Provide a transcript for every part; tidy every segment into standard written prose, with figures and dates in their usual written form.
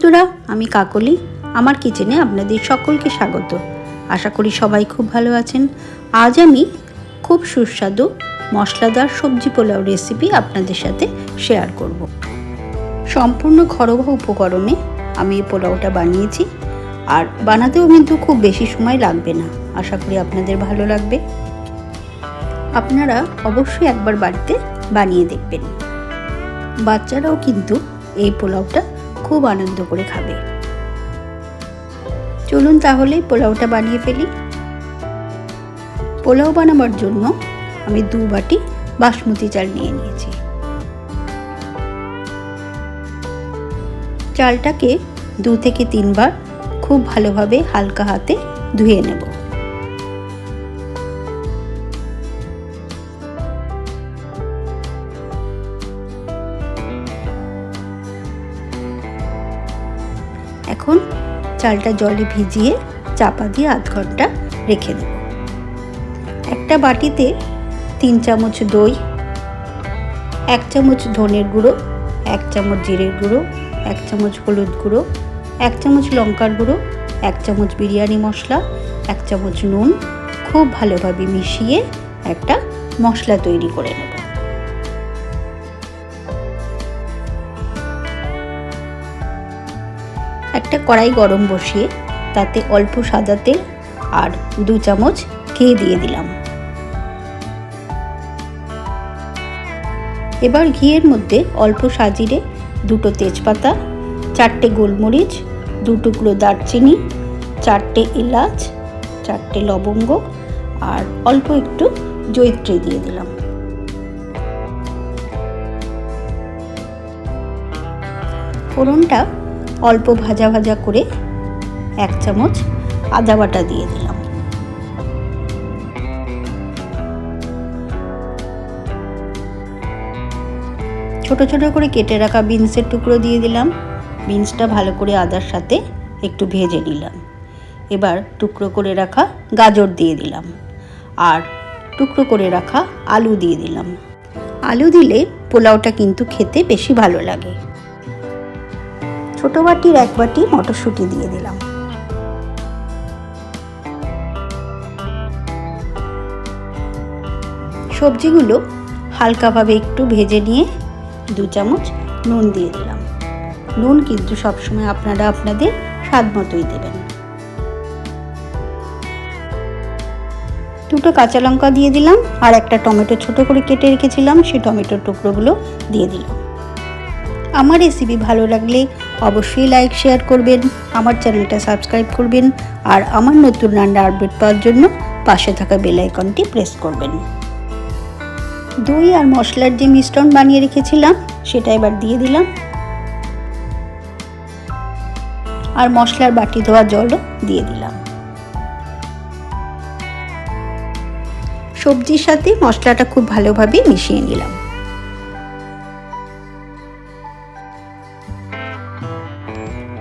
বন্ধুরা, আমি কাকলি। আমার কিচেনে আপনাদের সকলকে স্বাগত। আশা করি সবাই খুব ভালো আছেন। আজ আমি খুব সুস্বাদু মশলাদার সবজি পোলাও রেসিপি আপনাদের সাথে শেয়ার করব। সম্পূর্ণ ঘরোয়া উপকরণে আমি এই পোলাওটা বানিয়েছি, আর বানাতেও কিন্তু খুব বেশি সময় লাগবে না। আশা করি আপনাদের ভালো লাগবে। আপনারা অবশ্যই একবার বাড়িতে বানিয়ে দেখবেন। বাচ্চারাও কিন্তু এই পোলাওটা খুব আনন্দ করে খাবে। চলুন তাহলে পোলাওটা বানিয়ে ফেলি। পোলাও বানাবার জন্য আমি 2 বাটি বাসমতি চাল নিয়ে নিয়েছি। চালটাকে 2 থেকে 3 বার খুব ভালোভাবে হালকা হাতে ধুয়ে নেব। এখন চালটা জলে ভিজিয়ে চাপা দিয়ে আধ ঘন্টা রেখে দেব। একটা বাটিতে 3 চামচ দই, 1 চামচ ধনের গুঁড়ো, 1 চামচ জিরের গুঁড়ো, 1 চামচ হলুদ গুঁড়ো, 1 চামচ লঙ্কার গুঁড়ো, 1 চামচ বিরিয়ানি মশলা, 1 চামচ নুন খুব ভালোভাবে মিশিয়ে একটা মশলা তৈরি করে নেব। একটা কড়াই গরম বসিয়ে তাতে অল্প সাদা তেল আর 2 চামচ ঘি দিয়ে দিলাম। এবার ঘিয়ের মধ্যে অল্প সাজিরে 2টো তেজপাতা, 4টে গোলমরিচ, 2 টুকরো দারচিনি, 4টে এলাচ, 4টে লবঙ্গ আর অল্প একটু জয়িত্রী দিয়ে দিলাম। ফোড়নটা অল্প ভাজা ভাজা করে 1 চামচ আদা বাটা দিয়ে দিলাম। ছোট ছোট করে কেটে রাখা বিনসের টুকরো দিয়ে দিলাম। বিনসটা ভালো করে আদার সাথে একটু ভেজে নিলাম। এবার টুকরো করে রাখা গাজর দিয়ে দিলাম আর টুকরো করে রাখা আলু দিয়ে দিলাম। আলু দিলে পোলাওটা কিন্তু খেতে বেশি ভালো লাগে। ছোট বাটির 1 বাটি মটরশুঁটি দিয়ে দিলাম। সবজিগুলো হালকাভাবে একটু ভেজে নিয়ে 2 চামচ নুন দিয়ে দিলাম। নুন কিন্তু সবসময় আপনারা আপনাদের স্বাদ মতোই দেবেন। 2টো কাঁচা লঙ্কা দিয়ে দিলাম আর একটা টমেটো ছোট করে কেটে রেখেছিলাম, সেই টমেটোর টুকরোগুলো দিয়ে দিলাম। আমার রেসিপি ভালো লাগলে অবশ্যই লাইক শেয়ার করবেন, আমার চ্যানেলটা সাবস্ক্রাইব করবেন আর আমার নতুন রান্নার আপডেট পাওয়ার জন্য পাশে থাকা বেল আইকনটি প্রেস করবেন। দই আর মশলার যে মিশ্রণ বানিয়ে রেখেছিলাম সেটা এবার দিয়ে দিলাম আর মশলার বাটি ধোয়া জলও দিয়ে দিলাম। সবজির সাথে মশলাটা খুব ভালোভাবে মিশিয়ে নিলাম।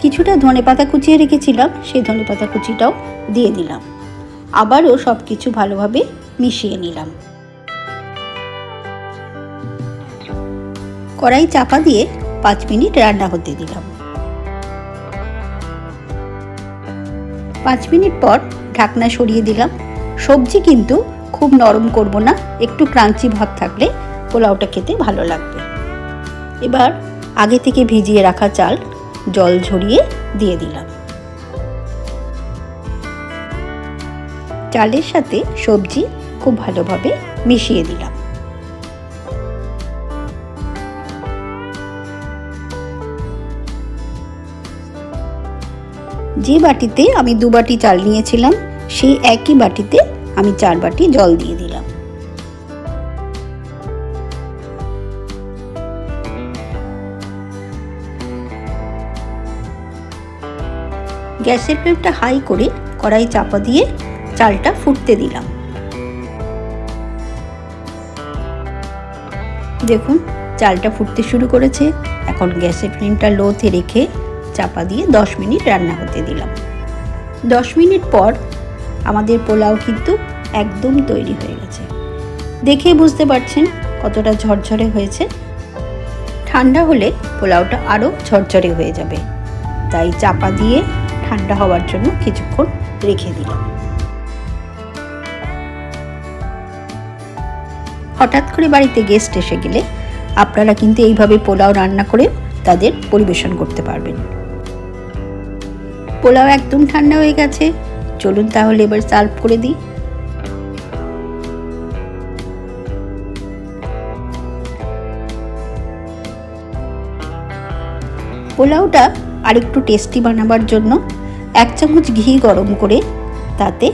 কিছুটা ধনেপাতা কুচিয়ে রেখেছিলাম, সেই ধনেপাতা কুচিটাও দিয়ে দিলাম। আবারও সব কিছু ভালোভাবে মিশিয়ে নিলাম। কড়াই চাপা দিয়ে 5 মিনিট রান্না হতে দিলাম। 5 মিনিট পর ঢাকনা সরিয়ে দিলাম। সবজি কিন্তু খুব নরম করব না, একটু ক্রাঞ্চি ভাব থাকলে পোলাওটা খেতে ভালো লাগবে। এবার আগে থেকে ভিজিয়ে রাখা চাল জল ঝরিয়ে দিয়ে দিলাম। চালের সাথে সবজি খুব ভালোভাবে মিশিয়ে দিলাম। যে বাটিতে আমি 2 বাটি চাল নিয়েছিলাম সেই একই বাটিতে আমি 4 বাটি জল দিয়ে দিলাম। গ্যাসের ফ্লেমটা হাই করে কড়াই চাপা দিয়ে চালটা ফুটতে দিলাম। দেখুন চালটা ফুটতে শুরু করেছে। এখন গ্যাসের ফ্লেমটা লোতে রেখে চাপা দিয়ে 10 মিনিট রান্না হতে দিলাম। 10 মিনিট পর আমাদের পোলাও কিন্তু একদম তৈরি হয়ে গেছে। দেখে বুঝতে পারছেন কতটা ঝরঝরে হয়েছে। ঠান্ডা হলে পোলাওটা আরও ঝরঝরে হয়ে যাবে। তাই চাপা দিয়ে ঠান্ডা হওয়ার জন্য কিছুক্ষণ রেখে দিলাম। হঠাৎ করে বাড়িতে গেস্ট এসে গেলে আপনারা কিন্তু এইভাবে পোলাও রান্না করে তাদের পরিবেশন করতে পারবেন। পোলাও একদম ঠান্ডা হয়ে গেছে, চলুন তাহলে এবার সার্ভ করে দিই। পোলাওটা আরেকটু টেস্টি বানাবার জন্য 1 চামচ ঘি গরম করে তাতে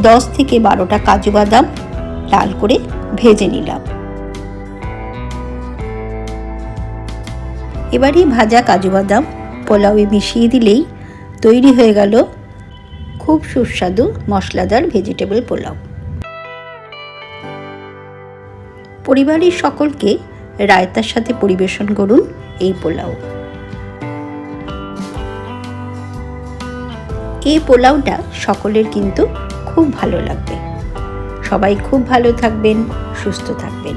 10 থেকে 12টা কাজু বাদাম লাল করে ভেজে নিলাম। এবারে ভাজা কাজু বাদাম পোলাওয়ে মিশিয়ে দিলেই তৈরি হয়ে গেল খুব সুস্বাদু মশলাদার ভেজিটেবল পোলাও। পরিবারের সকলকে রায়তার সাথে পরিবেশন করুন এই পোলাও। এই পোলাওটা সকলের কিন্তু খুব ভালো লাগবে। সবাই খুব ভালো থাকবেন, সুস্থ থাকবেন।